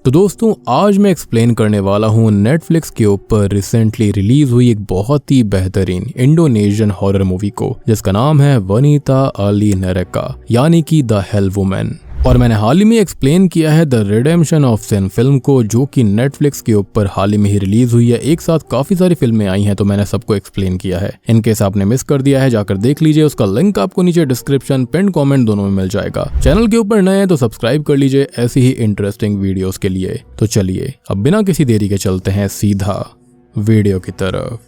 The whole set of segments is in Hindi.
तो दोस्तों आज मैं एक्सप्लेन करने वाला हूँ नेटफ्लिक्स के ऊपर रिसेंटली रिलीज हुई एक बहुत ही बेहतरीन इंडोनेशियन हॉरर मूवी को, जिसका नाम है वनीता अली नेरेका यानी कि द हेल वुमेन। और मैंने हाल ही में एक्सप्लेन किया है the redemption of sin film को, जो कि नेटफ्लिक्स के ऊपर हाल ही में ही रिलीज हुई है। एक साथ काफी सारी फिल्में आई हैं तो मैंने सबको एक्सप्लेन किया है। इनकेस आपने मिस कर दिया है जाकर देख लीजिए, उसका लिंक आपको नीचे डिस्क्रिप्शन पिन कमेंट दोनों में मिल जाएगा। चैनल के ऊपर नए हैं तो सब्सक्राइब कर लीजिए ऐसी ही इंटरेस्टिंग वीडियोस के लिए। तो चलिए अब बिना किसी देरी के चलते हैं सीधा वीडियो की तरफ।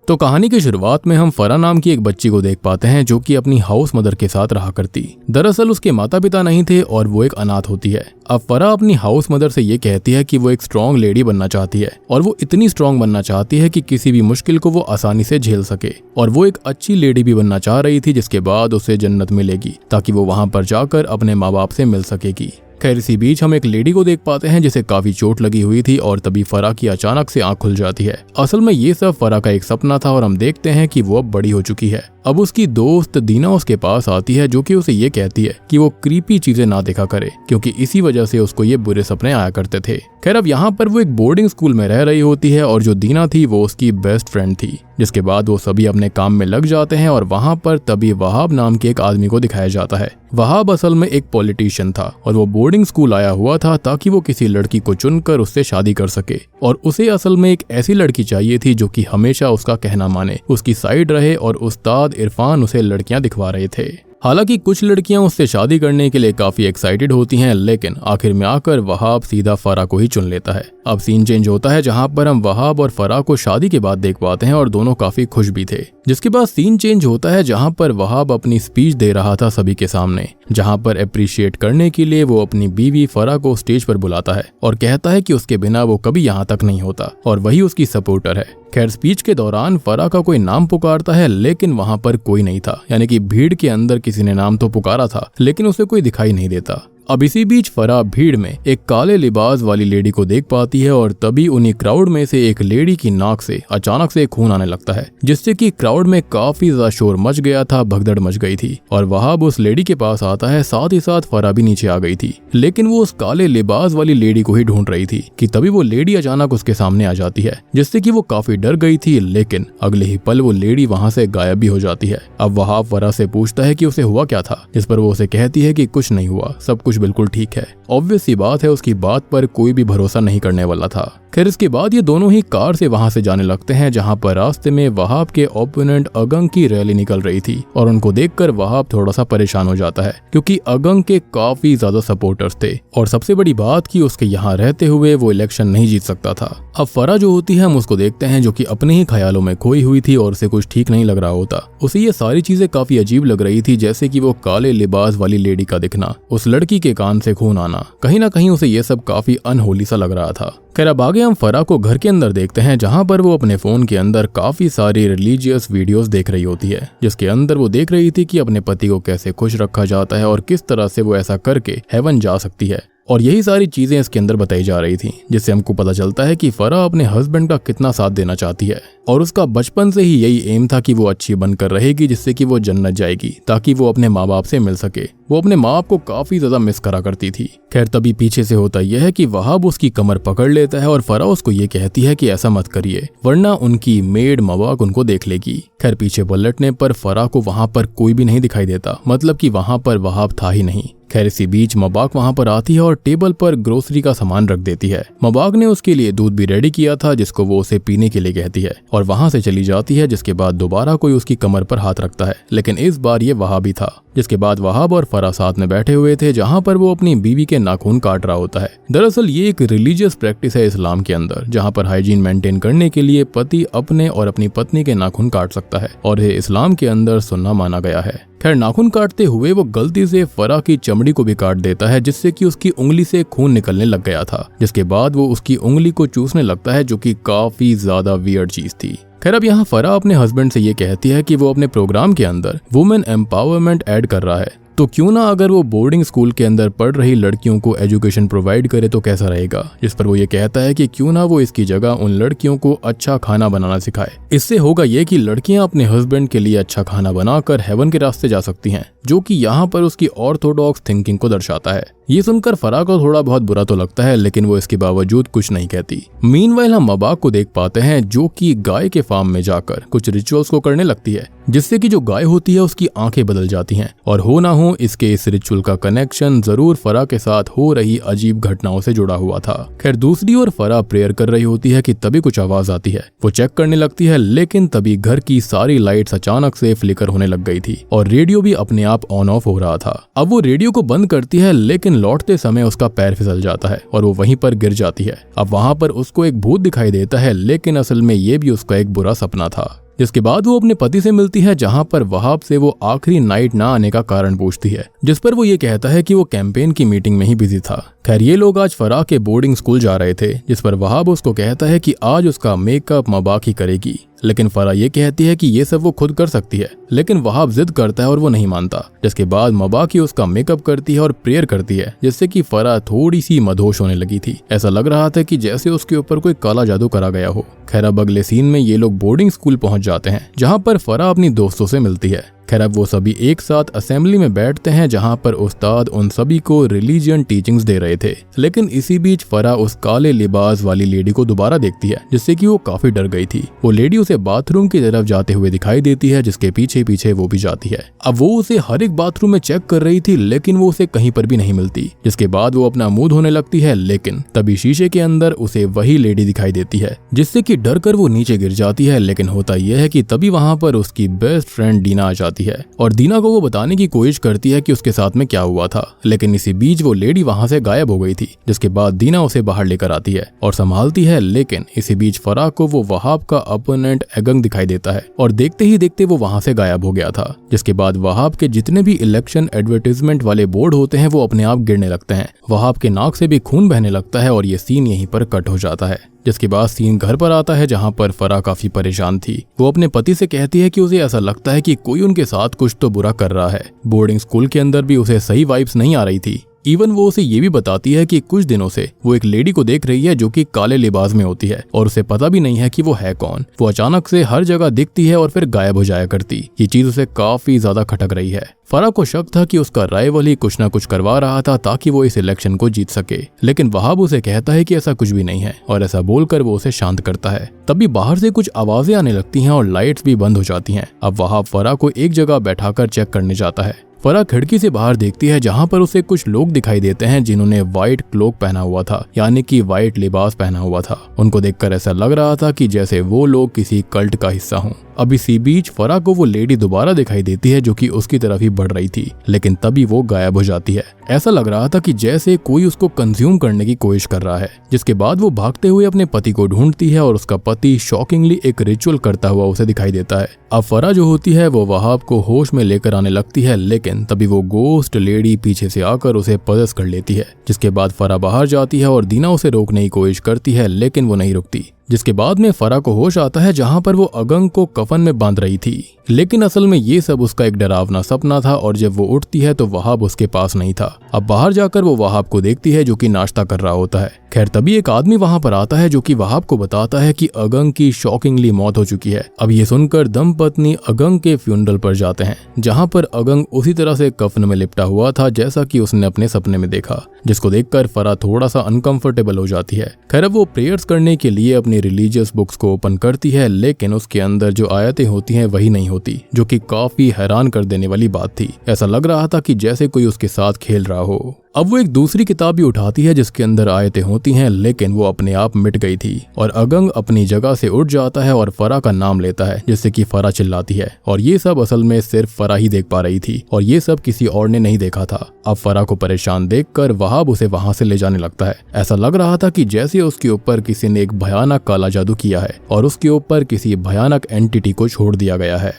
तो कहानी की शुरुआत में हम फरा नाम की एक बच्ची को देख पाते हैं जो कि अपनी हाउस मदर के साथ रहा करती। दरअसल उसके माता पिता नहीं थे और वो एक अनाथ होती है। अब फरा अपनी हाउस मदर से ये कहती है कि वो एक स्ट्रॉन्ग लेडी बनना चाहती है और वो इतनी स्ट्रॉन्ग बनना चाहती है कि किसी भी मुश्किल को वो आसानी से झेल सके। और वो एक अच्छी लेडी भी बनना चाह रही थी जिसके बाद उसे जन्नत मिलेगी ताकि वो वहां पर जाकर अपने माँ बाप से मिल सकेगी। खैर इसी बीच हम एक लेडी को देख पाते हैं जिसे काफी चोट लगी हुई थी और तभी फरा की अचानक से आंख खुल जाती है। असल में ये सब फरा का एक सपना था और हम देखते हैं कि वो अब बड़ी हो चुकी है। अब उसकी दोस्त दीना उसके पास आती है जो कि उसे ये कहती है कि वो क्रीपी चीजें ना देखा करे क्योंकि इसी वजह से उसको ये बुरे सपने आया करते थे। खैर अब यहाँ पर वो एक बोर्डिंग स्कूल में रह रही होती है और जो दीना थी वो उसकी बेस्ट फ्रेंड थी। जिसके बाद वो सभी अपने काम में लग जाते हैं और वहाँ पर तभी वहाब नाम के एक आदमी को दिखाया जाता है। वहाब असल में एक पॉलिटिशियन था और वो बोर्डिंग स्कूल आया हुआ था ताकि वो किसी लड़की को चुनकर उससे शादी कर सके। और उसे असल में एक ऐसी लड़की चाहिए थी जो कि हमेशा उसका कहना माने, उसकी साइड रहे। और उस्ताद इरफान उसे लड़कियां दिखवा रहे थे। हालांकि कुछ लड़कियां उससे शादी करने के लिए काफी एक्साइटेड होती हैं, लेकिन आखिर में आकर वहाब सीधा फरा को ही चुन लेता है। अब सीन चेंज होता है जहां पर हम वहाब और फरा को शादी के बाद देख पाते हैं और दोनों काफी खुश भी थे। जिसके बाद सीन चेंज होता है जहां पर वहाब अपनी स्पीच दे रहा था सभी के सामने, जहां पर अप्रिशिएट करने के लिए वो अपनी बीवी फरा को स्टेज पर बुलाता है और कहता है कि उसके बिना वो कभी यहाँ तक नहीं होता और वही उसकी सपोर्टर है। खैर स्पीच के दौरान फरा का कोई नाम पुकारता है लेकिन वहां पर कोई नहीं था, यानी कि भीड़ के अंदर किसी ने नाम तो पुकारा था लेकिन उसे कोई दिखाई नहीं देता। अब इसी बीच फरा भीड़ में एक काले लिबास वाली लेडी को देख पाती है और तभी उन्हीं क्राउड में से एक लेडी की नाक से अचानक से खून आने लगता है, जिससे कि क्राउड में काफी ज्यादा शोर मच गया था, भगदड़ मच गई थी। और वहाब उस लेडी के पास आता है, साथ ही साथ फरा भी नीचे आ गई थी, लेकिन वो उस काले लिबास वाली लेडी को ही ढूंढ रही थी कि तभी वो लेडी अचानक उसके सामने आ जाती है, जिससे कि वो काफी डर गई थी। लेकिन अगले ही पल वो लेडी वहां से गायब भी हो जाती है। अब वहाब फरा से पूछता है कि उसे हुआ क्या था, जिस पर वो उसे कहती है कि कुछ नहीं हुआ, सब कुछ बिल्कुल ठीक है। ऑब्वियस सी बात है, उसकी बात पर कोई भी भरोसा नहीं करने वाला था। खैर इसके बाद ये दोनों ही कार से वहां से जाने लगते हैं, जहां पर रास्ते में वहाब के ओपोनेंट अगंग की रैली निकल रही थी और उनको देखकर वहाब थोड़ा सा परेशान हो जाता है क्योंकि अगंग के काफी ज्यादा सपोर्टर्स थे और सबसे बड़ी बात कि उसके यहाँ रहते हुए वो इलेक्शन नहीं जीत सकता था। अब फरा जो होती है हम उसको देखते हैं जो कि अपने ही ख्यालों में खोई हुई थी और उसे कुछ ठीक नहीं लग रहा होता। उसे ये सारी चीजें काफी अजीब लग रही थी, जैसे कि वो काले लिबास वाली लेडी का दिखना, उस लड़की के कान से खून आना, कहीं ना कहीं उसे ये सब काफी अनहोली सा लग रहा था। खैर अब आगे हम फरा को घर के अंदर देखते हैं जहां पर वो अपने फोन के अंदर काफी सारी रिलीजियस वीडियोस देख रही होती है, जिसके अंदर वो देख रही थी कि अपने पति को कैसे खुश रखा जाता है और किस तरह से वो ऐसा करके हेवन जा सकती है। और यही सारी चीजें इसके अंदर बताई जा रही थी, जिससे हमको पता चलता है कि फरा अपने हस्बैंड का कितना साथ देना चाहती है और उसका बचपन से ही यही एम था कि वो अच्छी बनकर रहेगी, जिससे कि वो जन्नत जाएगी ताकि वो अपने माँ बाप से मिल सके। वो अपने माँ बाप को काफी ज्यादा मिस करा करती थी। खैर तभी पीछे से होता यह है कि वहाब उसकी कमर पकड़ लेता है और फरा उसको ये कहती है कि ऐसा मत करिए वरना उनकी मेड मवाक उनको देख लेगी। खैर पीछे पलटने पर फरा को वहां पर कोई भी नहीं दिखाई देता, मतलब कि वहां पर वहाब था ही नहीं। खैर इसी बीच मबाक वहां पर आती है और टेबल पर ग्रोसरी का सामान रख देती है। मबाक ने उसके लिए दूध भी रेडी किया था जिसको वो उसे पीने के लिए कहती है और वहां से चली जाती है। जिसके बाद दोबारा कोई उसकी कमर पर हाथ रखता है, लेकिन इस बार ये वहाब ही था। जिसके बाद वहाब और फरा साथ में बैठे हुए थे जहां पर वो अपनी बीवी के नाखून काट रहा होता है। दरअसल ये एक रिलीजियस प्रैक्टिस है इस्लाम के अंदर, जहां पर हाइजीन मेंटेन करने के लिए पति अपने और अपनी पत्नी के नाखून काट सकता है और ये इस्लाम के अंदर सुन्ना माना गया है। खैर नाखून काटते हुए वो गलती से फरा की चमड़ी को भी काट देता है, जिससे कि उसकी उंगली से खून निकलने लग गया था। जिसके बाद वो उसकी उंगली को चूसने लगता है, जो कि काफी ज्यादा वियर्ड चीज थी। खैर अब यहाँ फरा अपने हस्बैंड से ये कहती है कि वो अपने प्रोग्राम के अंदर वुमेन एम्पावरमेंट ऐड कर रहा है, तो क्यों ना अगर वो बोर्डिंग स्कूल के अंदर पढ़ रही लड़कियों को एजुकेशन प्रोवाइड करे तो कैसा रहेगा। जिस पर वो ये कहता है कि क्यों ना वो इसकी जगह उन लड़कियों को अच्छा खाना बनाना सिखाए। इससे होगा ये कि लड़कियां अपने हस्बैंड के लिए अच्छा खाना बनाकर हेवन के रास्ते जा सकती हैं, जो कि यहाँ पर उसकी ऑर्थोडॉक्स थिंकिंग को दर्शाता है। ये सुनकर फराह को थोड़ा बहुत बुरा तो लगता है, लेकिन वो इसके बावजूद कुछ नहीं कहती। मीनवाइल हम मबाक को देख पाते हैं जो कि गाय के फार्म में जाकर कुछ रिचुअल्स को करने लगती है, जिससे कि जो गाय होती है उसकी आंखें बदल जाती हैं। और हो ना हो इसके इस रिचुअल का कनेक्शन जरूर फराह के साथ हो रही अजीब घटनाओं से जुड़ा हुआ था। खैर दूसरी ओर फराह प्रेयर कर रही होती है कि तभी कुछ आवाज आती है। वो चेक करने लगती है, लेकिन तभी घर की सारी लाइट्स अचानक से फ्लिकर होने लग गई थी और रेडियो भी अपने आप ऑन ऑफ हो रहा था। अब वो रेडियो को बंद करती है, लेकिन लौटते समय उसका पैर फिसल जाता है और वो वहीं पर गिर जाती है। अब वहां पर उसको एक भूत दिखाई देता है, लेकिन असल में ये भी उसका एक बुरा सपना था। जिसके बाद वो अपने पति से मिलती है, जहां पर वहाब से वो आखिरी नाइट ना आने का कारण पूछती है, जिस पर वो ये कहता है कि वो कैंपेन की मीटिंग में ही बिजी था। खैर ये लोग आज फराह के बोर्डिंग स्कूल जा रहे थे, जिस पर वहाब उसको कहता है कि आज उसका मेकअप मबाक ही करेगी, लेकिन फराह ये कहती है कि ये सब वो खुद कर सकती है, लेकिन वहाब जिद करता है और वो नहीं मानता। जिसके बाद मबाकी उसका मेकअप करती है और प्रेयर करती है, जिससे कि फराह थोड़ी सी मदहोश होने लगी थी। ऐसा लग रहा था कि जैसे उसके ऊपर कोई काला जादू करा गया हो। खैर अब अगले सीन में ये लोग बोर्डिंग स्कूल पहुंच जाते हैं, जहां पर फराह अपनी दोस्तों से मिलती है। खैर अब वो सभी एक साथ असेंबली में बैठते हैं, जहां पर उस्ताद उन सभी को रिलीजियन टीचिंग्स दे रहे थे। लेकिन इसी बीच फराह उस काले लिबास वाली लेडी को दोबारा देखती है, जिससे कि वो काफी डर गई थी। वो लेडी उसे बाथरूम की तरफ जाते हुए दिखाई देती है, जिसके पीछे पीछे वो भी जाती है। अब वो उसे हर एक बाथरूम में चेक कर रही थी, लेकिन वो उसे कहीं पर भी नहीं मिलती। जिसके बाद वो अपना मुंह धोने लगती है, लेकिन तभी शीशे के अंदर उसे वही लेडी दिखाई देती है, जिससे कि डर कर वो नीचे गिर जाती है। लेकिन होता यह है कि तभी वहां पर उसकी बेस्ट फ्रेंड दीना आ जाती है और दीना को वो बताने की कोशिश करती है कि उसके साथ में क्या हुआ था। लेकिन इसी बीच वो लेडी वहां से गायब हो गई थी। जिसके बाद दीना उसे बाहर लेकर आती है और संभालती है, लेकिन इसी बीच फराह को वो वहाब का अपोनेंट एगंग दिखाई देता है और देखते ही देखते वो वहां से गायब हो गया था। जिसके बाद वहाब के जितने भी इलेक्शन एडवर्टाइजमेंट वाले बोर्ड होते हैं वो अपने आप गिरने लगते हैं। वहाब के नाक से भी खून बहने लगता है और ये सीन यहीं पर कट हो जाता है। जिसके बाद सीन घर पर आता है, जहां पर फराह काफी परेशान थी। वो अपने पति से कहती है कि उसे ऐसा लगता है कि कोई उनके साथ कुछ तो बुरा कर रहा है। बोर्डिंग स्कूल के अंदर भी उसे सही वाइब्स नहीं आ रही थी। इवन वो उसे ये भी बताती है कि कुछ दिनों से वो एक लेडी को देख रही है जो कि काले लिबास में होती है और उसे पता भी नहीं है कि वो है कौन। वो अचानक से हर जगह दिखती है और फिर गायब हो जाया करती। ये चीज उसे काफी ज्यादा खटक रही है। फराह को शक था कि उसका राइवल ही कुछ ना कुछ करवा रहा था ताकि वो इस इलेक्शन को जीत सके, लेकिन वहाब उसे कहता है कि ऐसा कुछ भी नहीं है और ऐसा बोलकर वो उसे शांत करता है। तभी बाहर से कुछ आवाजें आने लगती हैं और लाइट्स भी बंद हो जाती हैं। अब वहाब फराह को एक जगह बैठाकर चेक करने जाता है। फराह खिड़की से बाहर देखती है, जहां पर उसे कुछ लोग दिखाई देते हैं जिन्होंने व्हाइट क्लोक पहना हुआ था, यानी कि व्हाइट लिबास पहना हुआ था। उनको देखकर ऐसा लग रहा था कि जैसे वो लोग किसी कल्ट का हिस्सा हों। अब इसी बीच फराह को वो लेडी दोबारा दिखाई देती है जो कि उसकी तरफ ही बढ़ रही थी, लेकिन तभी वो गायब हो जाती है। ऐसा लग रहा था कि जैसे कोई उसको कंज्यूम करने की कोशिश कर रहा है। जिसके बाद वो भागते हुए अपने पति को ढूंढती है और उसका पति शॉकिंगली एक रिचुअल करता हुआ उसे दिखाई देता है। अब फराह जो होती है वो वहाब को होश में लेकर आने लगती है, लेकिन तभी वो गोस्ट लेडी पीछे से आकर उसे पजस कर लेती है। जिसके बाद फराह बाहर जाती है और दीना उसे रोकने की कोशिश करती है, लेकिन वो नहीं रुकती। जिसके बाद में फराह को होश आता है, जहां पर वो अगंग को कफन में बांध रही थी, लेकिन असल में ये सब उसका एक डरावना सपना था और जब वो उठती है तो वहाब उसके पास नहीं था। अब बाहर जाकर वो वहाब को देखती है जो कि नाश्ता कर रहा होता है। खैर तभी एक आदमी वहां पर आता है जो कि वहाब को बताता है कि अगंग की शॉकिंगली मौत हो चुकी है। अब ये सुनकर दंपत्नी अगंग के फ्यूनरल पर जाते हैं, जहां पर अगंग उसी तरह से कफन में लिपटा हुआ था जैसा कि उसने अपने सपने में देखा, जिसको देखकर फराह थोड़ा सा अनकंफर्टेबल हो जाती है। खैर अब वो प्रेयर्स करने के लिए अपनी रिलीजियस बुक्स को ओपन करती है, लेकिन उसके अंदर जो आयतें होती हैं वही नहीं होती, जो कि काफी हैरान कर देने वाली बात थी। ऐसा लग रहा था कि जैसे कोई उसके साथ खेल रहा हो। अब वो एक दूसरी किताब भी उठाती है जिसके अंदर आयतें होती हैं, लेकिन वो अपने आप मिट गई थी और अगंग अपनी जगह से उठ जाता है और फराह का नाम लेता है, जिससे कि फराह चिल्लाती है। और ये सब असल में सिर्फ फराह ही देख पा रही थी और ये सब किसी और ने नहीं देखा था। अब फराह को परेशान देखकर वहाब उसे वहां से ले जाने लगता है। ऐसा लग रहा था कि जैसे उसके ऊपर किसी ने एक भयानक काला जादू किया है और उसके ऊपर किसी भयानक एंटिटी को छोड़ दिया गया है।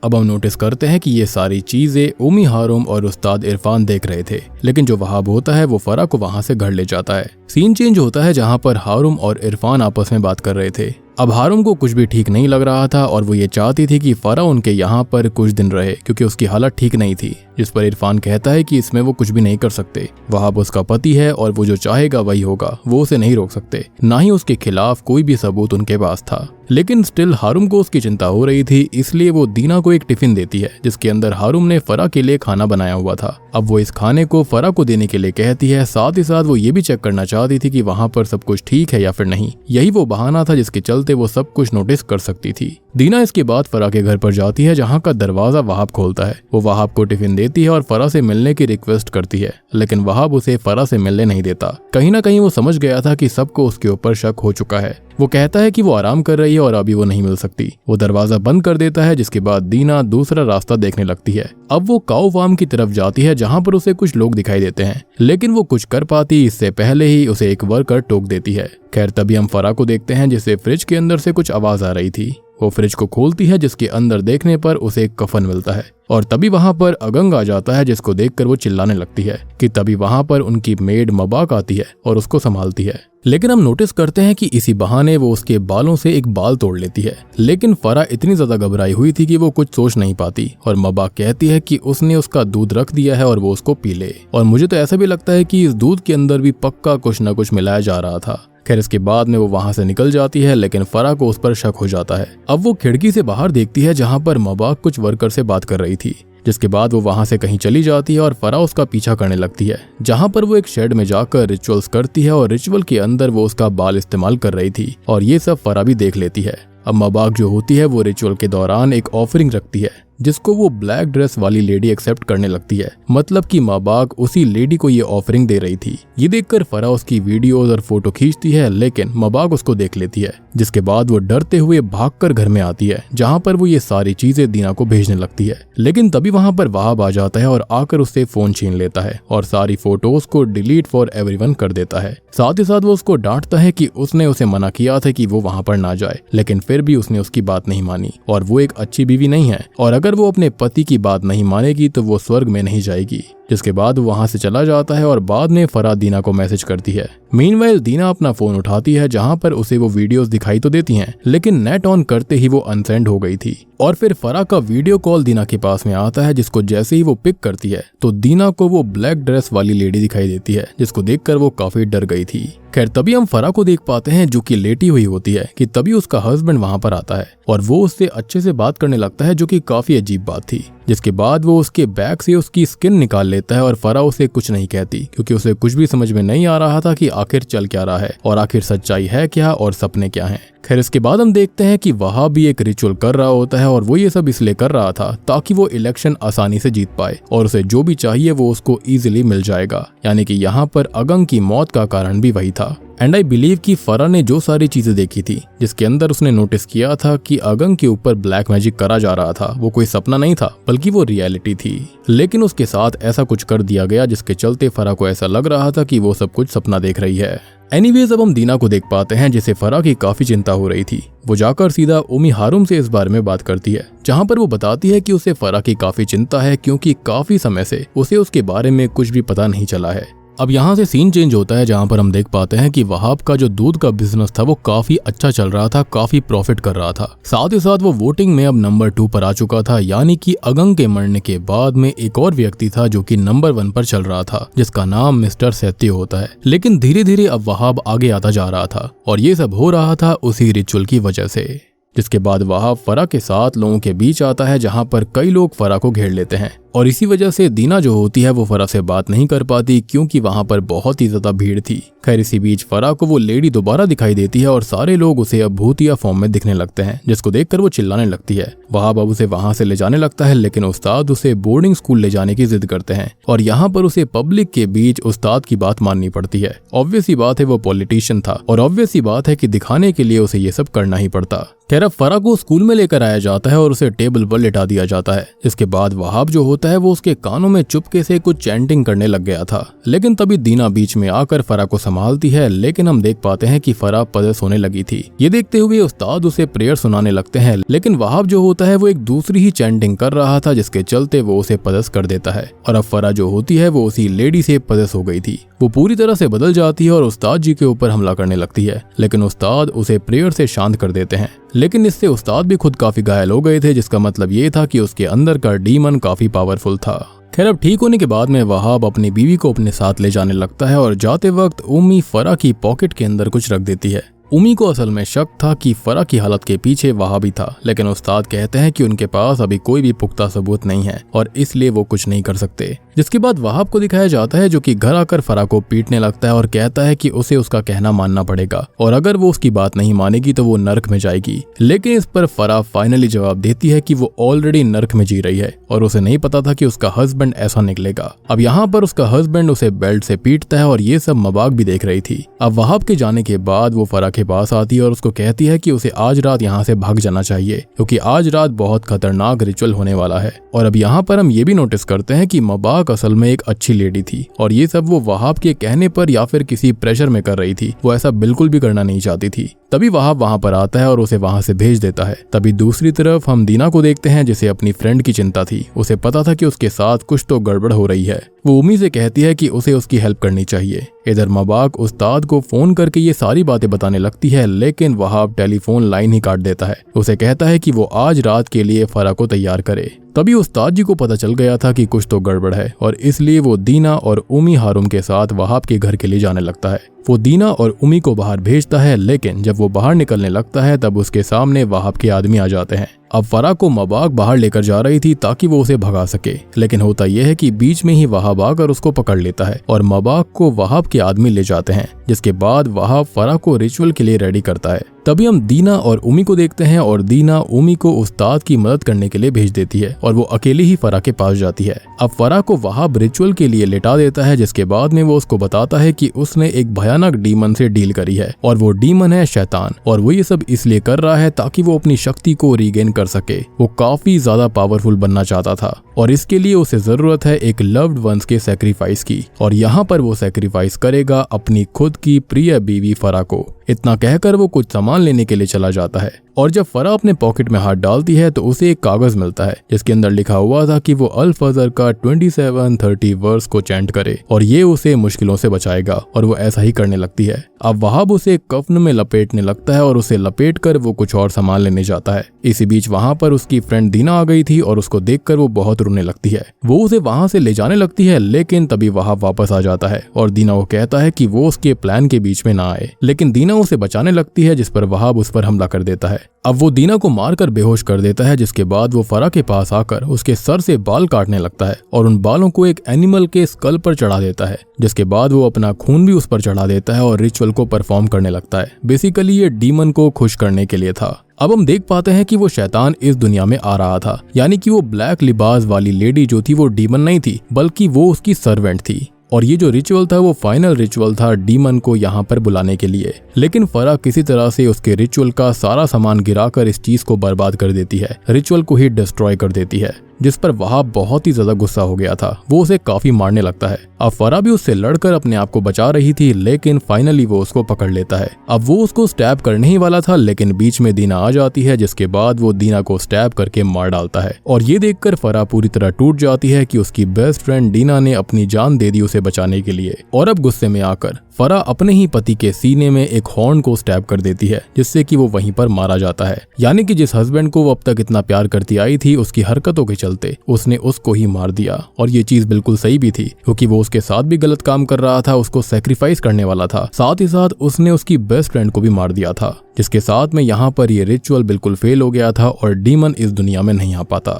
अब हम नोटिस करते हैं कि ये सारी चीजें उमी हारुम और उस्ताद इरफान देख रहे थे, लेकिन जो वहाब होता है वो फराह को वहां से घर ले जाता है। सीन चेंज होता है, जहां पर हारुम और इरफान आपस में बात कर रहे थे। अब हारुम को कुछ भी ठीक नहीं लग रहा था और वो ये चाहती थी कि फराह उनके यहाँ पर कुछ दिन रहे, क्योंकि उसकी हालत ठीक नहीं थी। जिस पर इरफान कहता है कि इसमें वो कुछ भी नहीं कर सकते। वहाब उसका पति है और वो जो चाहेगा वही होगा, वो उसे नहीं रोक सकते, ना ही उसके खिलाफ कोई भी सबूत उनके पास था। लेकिन स्टिल हारुम को उसकी चिंता हो रही थी, इसलिए वो दीना को एक टिफिन देती है जिसके अंदर हारुम ने फरा के लिए खाना बनाया हुआ था। अब वो इस खाने को फरा को देने के लिए कहती है, साथ ही साथ वो ये भी चेक करना चाहती थी कि वहाँ पर सब कुछ ठीक है या फिर नहीं। यही वो बहाना था जिसके चलते वो सब कुछ नोटिस कर सकती थी। दीना इसके बाद फरा के घर पर जाती है, जहाँ का दरवाजा वहाब खोलता है। वो वहाब को टिफिन देती है और फरा से मिलने की रिक्वेस्ट करती है, लेकिन वहाब उसे फरा से मिलने नहीं देता। कहीं ना कहीं वो समझ गया था कि सबको उसके ऊपर शक हो चुका है। वो कहता है कि वो आराम कर रही है और अभी वो नहीं मिल सकती। वो दरवाजा बंद कर देता है, जिसके बाद दीना दूसरा रास्ता देखने लगती है। अब वो काऊ फार्म की तरफ जाती है, जहाँ पर उसे कुछ लोग दिखाई देते हैं, लेकिन वो कुछ कर पाती इससे पहले ही उसे एक वर्कर टोक देती है। खैर तभी हम फरा को देखते हैं, जिसे फ्रिज के अंदर से कुछ आवाज आ रही थी। वो फ्रिज को खोलती है, जिसके अंदर देखने पर उसे एक कफन मिलता है और तभी वहां पर अगंग आ जाता है, जिसको देखकर वो चिल्लाने लगती है कि तभी वहां पर उनकी मेड मबाक आती है और उसको संभालती है। लेकिन हम नोटिस करते हैं कि इसी बहाने वो उसके बालों से एक बाल तोड़ लेती है। लेकिन फरा इतनी ज्यादा घबराई हुई थी कि वो कुछ सोच नहीं पाती और मबाक कहती है कि उसने उसका दूध रख दिया है और वो उसको पी ले। और मुझे तो ऐसा भी लगता है कि इस दूध के अंदर भी पक्का कुछ न कुछ मिलाया जा रहा था। खैर इसके बाद में वो वहां से निकल जाती है, लेकिन फरा को उस पर शक हो जाता है। अब वो खिड़की से बाहर देखती है, जहां पर मबाक कुछ वर्कर से बात कर रही थी। जिसके बाद वो वहां से कहीं चली जाती है और फरा उसका पीछा करने लगती है, जहां पर वो एक शेड में जाकर रिचुअल्स करती है और रिचुअल के अंदर वो उसका बाल इस्तेमाल कर रही थी और ये सब फरा भी देख लेती है। अब मबाक जो होती है वो रिचुअल के दौरान एक ऑफरिंग रखती है, जिसको वो ब्लैक ड्रेस वाली लेडी एक्सेप्ट करने लगती है। मतलब कि मबाक उसी लेडी को ये ऑफरिंग दे रही थी। ये देखकर फरा उसकी वीडियोस और फोटो खींचती है, लेकिन मबाक उसको देख लेती है। जिसके बाद वो डरते हुए भागकर घर में आती है, जहाँ पर वो ये सारी चीजें दीना को भेजने लगती है। लेकिन तभी वहाँ पर वहाब आ जाता है और आकर उससे फोन छीन लेता है और सारी फोटोज को डिलीट फॉर एवरीवन कर देता है। साथ ही साथ वो उसको डांटता है कि उसने उसे मना किया था कि वो वहाँ पर ना जाए, लेकिन फिर भी उसने उसकी बात नहीं मानी और वो एक अच्छी बीवी नहीं है और अगर वो अपने पति की बात नहीं मानेगी तो वो स्वर्ग में नहीं जाएगी। जिसके बाद वो वहां से चला जाता है और बाद में फरा दीना को मैसेज करती है। मीनवाइल दीना अपना फोन उठाती है, जहां पर उसे वो वीडियोस दिखाई तो देती हैं, लेकिन नेट ऑन करते ही वो अनसेंड हो गई थी। और फिर फरा का वीडियो कॉल दीना के पास में आता है, जिसको जैसे ही वो पिक करती है तो दीना को वो ब्लैक ड्रेस वाली लेडी दिखाई देती है, जिसको देखकर वो काफी डर गई थी। खैर तभी हम फरा को देख पाते हैं, जो कि लेटी हुई होती है, कि तभी उसका हस्बैंड वहां पर आता है और वो उससे अच्छे से बात करने लगता है, जो कि काफी अजीब बात थी। जिसके बाद वो उसके बैग से उसकी स्किन निकाल लेता है और फरा उसे कुछ नहीं कहती, क्योंकि उसे कुछ भी समझ में नहीं आ रहा था कि आखिर चल क्या रहा है और आखिर सच्चाई है क्या और सपने क्या हैं। खैर इसके बाद हम देखते हैं कि वहां भी एक रिचुअल कर रहा होता है और वो ये सब इसलिए कर रहा था ताकि वो इलेक्शन आसानी से जीत पाए और उसे जो भी चाहिए वो उसको इजीली मिल जाएगा। यानी कि यहाँ पर अगंग की मौत का कारण भी वही था। एंड आई बिलीव कि फरा ने जो सारी चीजें देखी थी, जिसके अंदर उसने नोटिस किया था कि अगंग के ऊपर ब्लैक मैजिक करा जा रहा था, वो कोई सपना नहीं था बल्कि वो रियलिटी थी। लेकिन उसके साथ ऐसा कुछ कर दिया गया जिसके चलते फरा को ऐसा लग रहा था कि वो सब कुछ सपना देख रही है। एनीवेज अब हम दीना को देख पाते हैं, जिसे फरा की काफी चिंता हो रही थी। वो जाकर सीधा उमी हारुम से इस बारे में बात करती है, जहां पर वो बताती है कि उसे फरा की काफी चिंता है, क्योंकि काफी समय से उसे उसके बारे में कुछ भी पता नहीं चला है। अब यहाँ से सीन चेंज होता है, जहाँ पर हम देख पाते हैं कि वहाब का जो दूध का बिजनेस था वो काफी अच्छा चल रहा था, काफी प्रॉफिट कर रहा था। साथ ही साथ वो वोटिंग में अब नंबर 2 पर आ चुका था, यानी कि अगंग के मरने के बाद में एक और व्यक्ति था जो कि नंबर 1 पर चल रहा था, जिसका नाम मिस्टर सैत्य होता है। लेकिन धीरे धीरे अब वहाब आगे आता जा रहा था और ये सब हो रहा था उसी रिचुअल की वजह से। जिसके बाद वहाब फरा के साथ लोगों के बीच आता है, जहां पर कई लोग फरा को घेर लेते हैं और इसी वजह से दीना जो होती है वो फरा से बात नहीं कर पाती, क्योंकि वहां पर बहुत ही ज्यादा भीड़ थी। खैर इसी बीच फरा को वो लेडी दोबारा दिखाई देती है और सारे लोग उसे अब भूतिया फॉर्म में दिखने लगते हैं, जिसको देखकर वो चिल्लाने लगती है। वहाब अब उसे वहां से ले जाने लगता है, लेकिन उस्ताद उसे बोर्डिंग स्कूल ले जाने की जिद करते हैं और यहाँ पर उसे पब्लिक के बीच उस्ताद की बात माननी पड़ती है। ऑब्वियस सी बात है वो पॉलिटिशियन था और ऑब्वियस सी बात है कि दिखाने के लिए उसे ये सब करना ही पड़ता। खैर अब फरा को स्कूल में लेकर आया जाता है और उसे टेबल पर लेटा दिया जाता है। इसके बाद वहाब जो होता है वो उसके कानों में चुपके से कुछ चैंटिंग करने लग गया था, लेकिन तभी दीना बीच में आकर फरा को संभालती है। लेकिन हम देख पाते हैं कि फरा पजेस होने लगी थी। ये देखते हुए उस्ताद उसे प्रेयर सुनाने लगते हैं, लेकिन वहाब जो होता है वो एक दूसरी ही चैंटिंग कर रहा था, जिसके चलते वो उसे पजेस कर देता है और अब फरा जो होती है वो उसी लेडी से पजेस हो गई थी। वो पूरी तरह से बदल जाती है और उस्ताद जी के ऊपर हमला करने लगती है, लेकिन उस्ताद उसे प्रेयर से शांत कर देते हैं। लेकिन इससे उस्ताद भी खुद काफी घायल हो गए थे, जिसका मतलब ये था कि उसके अंदर का डीमन काफी पावरफुल था। खैर अब ठीक होने के बाद में वहाब अपनी बीवी को अपने साथ ले जाने लगता है और जाते वक्त उम्मी फरा की पॉकेट के अंदर कुछ रख देती है। उम्मी को असल में शक था कि फरा की हालत के पीछे वहाब ही था, लेकिन उस्ताद कहते हैं कि उनके पास अभी कोई भी पुख्ता सबूत नहीं है और इसलिए वो कुछ नहीं कर सकते। जिसके बाद वहाब को दिखाया जाता है जो कि घर आकर फरा को पीटने लगता है और कहता है कि उसे उसका कहना मानना पड़ेगा और अगर वो उसकी बात नहीं मानेगी तो वो नर्क में जाएगी। लेकिन इस पर फरा फाइनली जवाब देती है कि वो ऑलरेडी नर्क में जी रही है और उसे नहीं पता था कि उसका हस्बैंड ऐसा निकलेगा। अब यहाँ पर उसका हस्बैंड उसे बेल्ट से पीटता है और ये सब मबाक भी देख रही थी। अब वहाब के जाने के बाद वो फरा के पास आती है और उसको कहती है कि उसे आज रात यहाँ से भाग जाना चाहिए क्योंकि आज रात बहुत खतरनाक रिचुअल होने वाला है। और अब यहाँ पर हम ये भी नोटिस करते हैं कि मबाक असल में एक अच्छी लेडी थी और ये सब वो वहाब के कहने पर या फिर किसी प्रेशर में कर रही थी। वो ऐसा बिल्कुल भी करना नहीं चाहती थी। तभी वहाब वहां पर आता है और उसे वहां से भेज देता है। तभी दूसरी तरफ हम दीना को देखते हैं जिसे अपनी फ्रेंड की चिंता थी। उसे पता था कि उसके साथ कुछ तो गड़बड़ हो रही है। वो उम्मी से कहती है कि उसे उसकी हेल्प करनी चाहिए। इधर मबाक उस्ताद को फोन करके ये सारी बातें बताने लगती है, लेकिन वहाब टेलीफोन लाइन ही काट देता है। उसे कहता है कि वो आज रात के लिए फरा को तैयार करे। तभी उस्ताद जी को पता चल गया था कि कुछ तो गड़बड़ है और इसलिए वो दीना और उम्मी हारुम के साथ वहाब के घर के लिए जाने लगता है। वो दीना और उम्मी को बाहर भेजता है, लेकिन जब वो बाहर निकलने लगता है तब उसके सामने वहाब के आदमी आ जाते हैं। अब फरा को मबाक बाहर लेकर जा रही थी ताकि वो उसे भगा सके, लेकिन होता यह है कि बीच में ही वहाब आकर उसको पकड़ लेता है और मबाक को वहाब के आदमी ले जाते हैं। जिसके बाद वहाब फरा को रिचुअल के लिए रेडी करता है। तभी हम दीना और उम्मी को देखते हैं और दीना उम्मी को उस्ताद की मदद करने के लिए भेज देती है और वो अकेली ही फरा के पास जाती है। अब फरा को वहाब रिचुअल के लिए लेटा देता है, जिसके बाद में वो उसको बताता है कि उसने एक भयानक डीमन से डील करी है और वो डीमन है शैतान और वो ये सब इसलिए कर रहा है ताकि वो अपनी शक्ति को रीगेन कर सके। वो काफी ज्यादा पावरफुल बनना चाहता था और इसके लिए उसे जरूरत है एक लव्ड वंस के सैक्रिफाइस की और यहाँ पर वो सैक्रिफाइस करेगा अपनी खुद की प्रिय बीवी फरा को। इतना कहकर वो कुछ सामान लेने के लिए चला जाता है और जब फरा अपने पॉकेट में हाथ डालती है तो उसे एक कागज मिलता है जिसके अंदर लिखा हुआ था कि वो अल फजर का 2730 वर्स को चैंट करे और ये उसे मुश्किलों से बचाएगा और वो ऐसा ही करने लगती है। अब वहाब उसे कफन में लपेटने लगता है और उसे लपेट कर वो कुछ और सामान लेने जाता है। इसी बीच वहां पर उसकी फ्रेंड दीना आ गई थी और उसको देखकर वो बहुत रोने लगती है। वो उसे वहां से ले जाने लगती है, लेकिन तभी वहाब वापस आ जाता है और दीना को कहता है कि वो उसके प्लान के बीच में ना आए, लेकिन दीना उसे बचाने लगती है जिस पर वहाब उस पर हमला कर देता है। अब वो दीना को मारकर बेहोश कर देता है, जिसके बाद वो फरा के पास आकर उसके सर से बाल काटने लगता है और उन बालों को एक एनिमल के स्कल पर चढ़ा देता है, जिसके बाद वो अपना खून भी उस पर चढ़ा देता है और रिचुअल को परफॉर्म करने लगता है। बेसिकली ये डीमन को खुश करने के लिए था। अब हम देख पाते हैं कि वो शैतान इस दुनिया में आ रहा था, यानी कि वो ब्लैक लिबास वाली लेडी जो थी वो डीमन नहीं थी बल्कि वो उसकी सर्वेंट थी और ये जो रिचुअल था वो फाइनल रिचुअल था डीमन को यहाँ पर बुलाने के लिए। लेकिन फरा किसी तरह से उसके रिचुअल का सारा सामान गिराकर इस चीज को बर्बाद कर देती है, रिचुअल को ही डिस्ट्रॉय कर देती है, जिस पर वहाब बहुत ही ज्यादा गुस्सा हो गया था। वो उसे काफी मारने लगता है। अब फरा भी उससे लड़कर अपने आप को बचा रही थी, लेकिन फाइनली वो उसको पकड़ लेता है। अब वो उसको स्टैब करने ही वाला था, लेकिन बीच में दीना आ जाती है, जिसके बाद वो दीना को स्टैब करके मार डालता है और ये देखकर फरा पूरी तरह टूट जाती है कि उसकी बेस्ट फ्रेंड दीना ने अपनी जान दे दी उसे बचाने के लिए। और अब गुस्से में आकर फरा अपने ही पति के सीने में एक हॉर्न को स्टैब कर देती है, जिससे कि वो वहीं पर मारा जाता है। यानी कि जिस हस्बैंड को वो अब तक इतना प्यार करती आई थी, उसकी हरकतों के चलते उसने उसको ही मार दिया और ये चीज बिल्कुल सही भी थी, क्योंकि वो उसके साथ भी गलत काम कर रहा था, उसको सैक्रिफाइस करने वाला था, साथ ही साथ उसने उसकी बेस्ट फ्रेंड को भी मार दिया था, जिसके साथ में यहाँ पर ये रिचुअल बिल्कुल फेल हो गया था और डीमन इस दुनिया में नहीं आ पाता।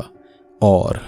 और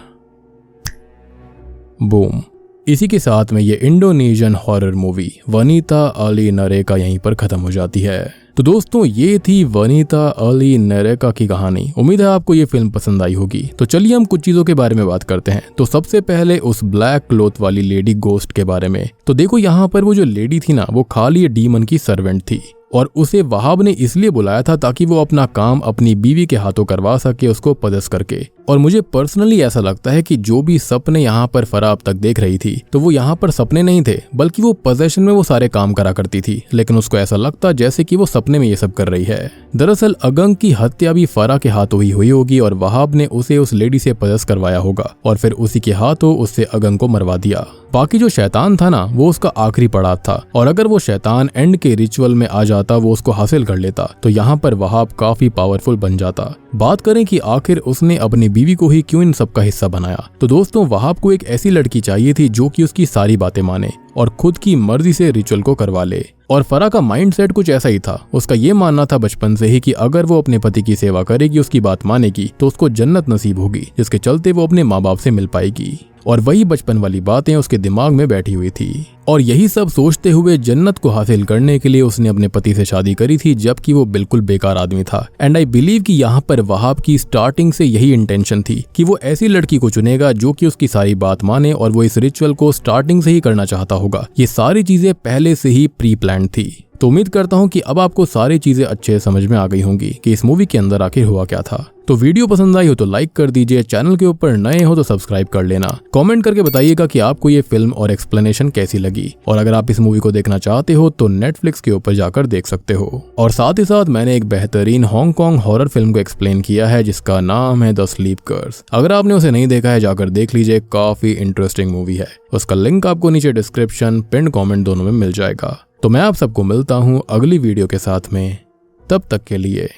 बूम, इसी के साथ में ये Indonesian horror movie Wanita Ahli Neraka यहीं पर खत्म हो जाती है। तो दोस्तों ये थी वनीता अली नरेका की कहानी। उम्मीद है आपको ये फिल्म पसंद आई होगी। तो चलिए हम कुछ चीजों के बारे में बात करते हैं। तो सबसे पहले उस ब्लैक क्लॉथ वाली लेडी गोस्ट के बारे में। तो देखो यहाँ पर वो जो लेडी थी ना, वो खाली डीमन की सर्वेंट थी और उसे वहाब ने इसलिए बुलाया था ताकि वो अपना काम अपनी बीवी के हाथों करवा सके, उसको पदस करके। और मुझे पर्सनली ऐसा लगता है कि जो भी सपने यहाँ पर फरा अब तक देख रही थी, तो वो यहाँ पर सपने नहीं थे, बल्कि वो पोजेशन में वो सारे काम करा करती थी, लेकिन उसको ऐसा लगता जैसे कि वो सपने में ये सब कर रही है। दरअसल अगंग की हत्या भी फरा के हाथों ही हुई होगी और वहाब ने उसे उस लेडी से पदस करवाया होगा और फिर उसी के हाथों उससे अगंग को मरवा दिया। बाकी जो शैतान था ना वो उसका आखिरी पड़ाव था, और अगर वो शैतान एंड के रिचुअल में आ जाता, वो उसको हासिल कर लेता, तो यहाँ पर वहाब काफी पावरफुल बन जाता। बात करें कि आखिर उसने अपनी बीवी को ही क्यों इन सब का हिस्सा बनाया, तो दोस्तों वहाब को एक ऐसी लड़की चाहिए थी जो कि उसकी सारी बातें माने और खुद की मर्जी से रिचुअल को करवा ले। और फरा का माइंडसेट कुछ ऐसा ही था। उसका ये मानना था बचपन से ही कि अगर वो अपने पति की सेवा करेगी, उसकी बात मानेगी, तो उसको जन्नत नसीब होगी, जिसके चलते वो अपने माँ बाप से मिल पाएगी। और वही बचपन वाली बातें उसके दिमाग में बैठी हुई थी, और यही सब सोचते हुए जन्नत को हासिल करने के लिए उसने अपने पति से शादी करी थी, जबकि वो बिल्कुल बेकार आदमी था। एंड आई बिलीव कि यहाँ पर वहाब की स्टार्टिंग से यही इंटेंशन थी कि वो ऐसी लड़की को चुनेगा जो कि उसकी सारी बात माने, और वो इस रिचुअल को स्टार्टिंग से ही करना चाहता होगा। ये सारी चीजें पहले से ही प्री प्लान थी। तो उम्मीद करता हूँ कि अब आपको सारी चीजें अच्छे समझ में आ गई होंगी कि इस मूवी के अंदर आखिर हुआ क्या था। तो वीडियो पसंद आई हो तो लाइक कर दीजिए, चैनल के ऊपर नए हो तो सब्सक्राइब कर लेना। कमेंट करके बताइएगा कि आपको ये फिल्म और एक्सप्लेनेशन कैसी लगी, और अगर आप इस मूवी को देखना चाहते हो तो नेटफ्लिक्स के ऊपर जाकर देख सकते हो। और साथ ही साथ मैंने एक बेहतरीन हांगकांग हॉरर फिल्म को एक्सप्लेन किया है जिसका नाम है द स्लीपर्स। अगर आपने उसे नहीं देखा है जाकर देख लीजिए, काफी इंटरेस्टिंग मूवी है। उसका लिंक आपको नीचे डिस्क्रिप्शन, पिन कॉमेंट दोनों में मिल जाएगा। तो मैं आप सबको मिलता हूँ अगली वीडियो के साथ में, तब तक के लिए